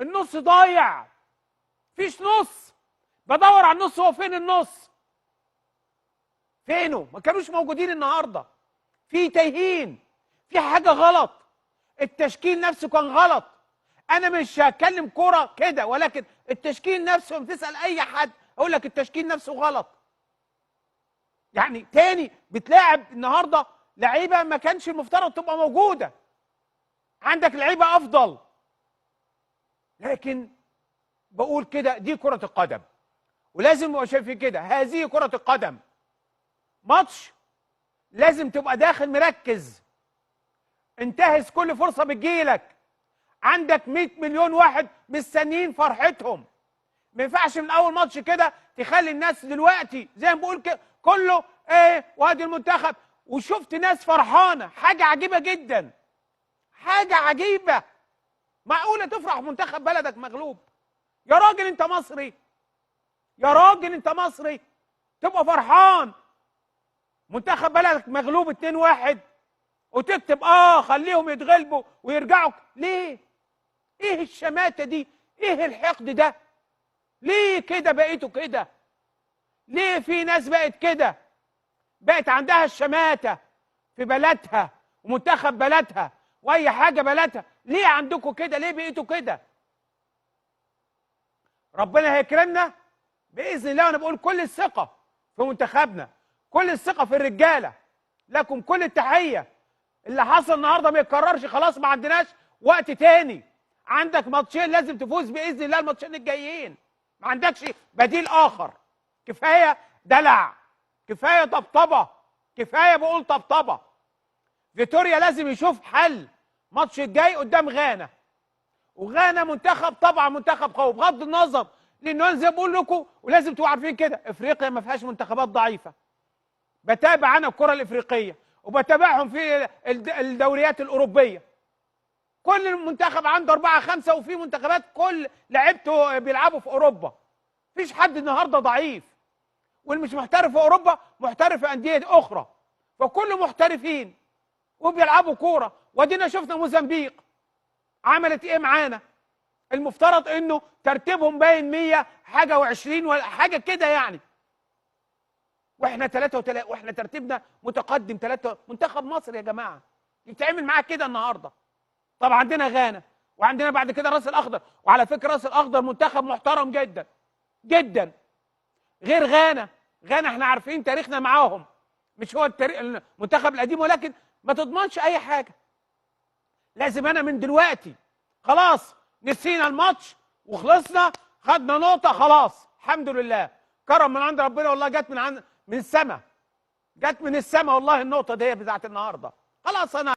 النص ضايع، مفيش نص. بدور على النص، هو فين النص؟ فينه؟ ما كانوش موجودين النهارده. في تايهين، في حاجه غلط، التشكيل نفسه كان غلط. انا مش هتكلم كوره كده، ولكن التشكيل نفسه لما تسال اي حد اقول لك التشكيل نفسه غلط. يعني تاني بتلاعب النهارده لعيبه ما كانش المفترض تبقى موجوده. عندك لعيبه افضل، لكن بقول كده دي كره القدم، ولازم نبقى شايفين كده هذه كره القدم. ماتش لازم تبقى داخل مركز، انتهز كل فرصه بتجيلك. عندك 100 مليون واحد مستنيين فرحتهم. ما ينفعش من اول ماتش كده تخلي الناس دلوقتي زي ما بقول كده كله ايه وادي المنتخب، وشفت ناس فرحانه. حاجه عجيبه جدا، حاجه عجيبه. معقوله تفرح منتخب بلدك مغلوب؟ يا راجل انت مصري، يا راجل انت مصري، تبقى فرحان منتخب بلدك مغلوب 2-1 وتكتب خليهم يتغلبوا ويرجعوا؟ ليه؟ ايه الشماتة دي؟ ايه الحقد ده؟ ليه كده بقيتوا كده؟ ليه في ناس بقت كده؟ بقت عندها الشماتة في بلدها ومنتخب بلدها واي حاجة بلدها. ليه عندكم كده؟ ليه بقيتوا كده؟ ربنا هيكرمنا بإذن الله. وانا بقول كل الثقة في منتخبنا، كل الثقة في الرجالة، لكم كل التحية. اللي حصل النهارده ما يتكررش، خلاص ما عندناش وقت تاني. عندك ماتشين لازم تفوز باذن الله، الماتشين الجايين ما عندكش بديل اخر. كفايه دلع، كفايه طبطبه، كفايه بقول طبطبه. فيتوريا لازم يشوف حل. الماتش الجاي قدام غانا، وغانا منتخب طبعا منتخب قوي بغض النظر، لانه زي ما بقول لكم ولازم تبقوا عارفين كده افريقيا ما فيهاش منتخبات ضعيفه. بتابع انا الكره الافريقيه وبتابعهم في الدوريات الاوروبيه. كل منتخب عنده 4-5، وفي منتخبات كل لعيبته بيلعبوا في اوروبا. مفيش حد النهارده ضعيف، واللي مش محترف في اوروبا محترف في انديه اخرى، فكل محترفين وبيلعبوا كوره. ودينا شفنا موزمبيق عملت ايه معانا. المفترض انه ترتيبهم باين 100 حاجه و20 ولا حاجه كده يعني، واحنا 3 واحنا ترتيبنا متقدم 3. منتخب مصر يا جماعه يتعمل معاه كده النهارده؟ طبعا عندنا غانا، وعندنا بعد كده راس الاخضر. وعلى فكره راس الاخضر منتخب محترم جدا جدا، غير غانا. غانا احنا عارفين تاريخنا معاهم، مش هو المنتخب القديم، ولكن ما تضمنش اي حاجه. لازم انا من دلوقتي خلاص نسينا الماتش وخلصنا، خدنا نقطه خلاص الحمد لله، كرم من عند ربنا والله، جت من السماء، جت من السماء والله النقطه دي بتاعت النهارده. خلاص انا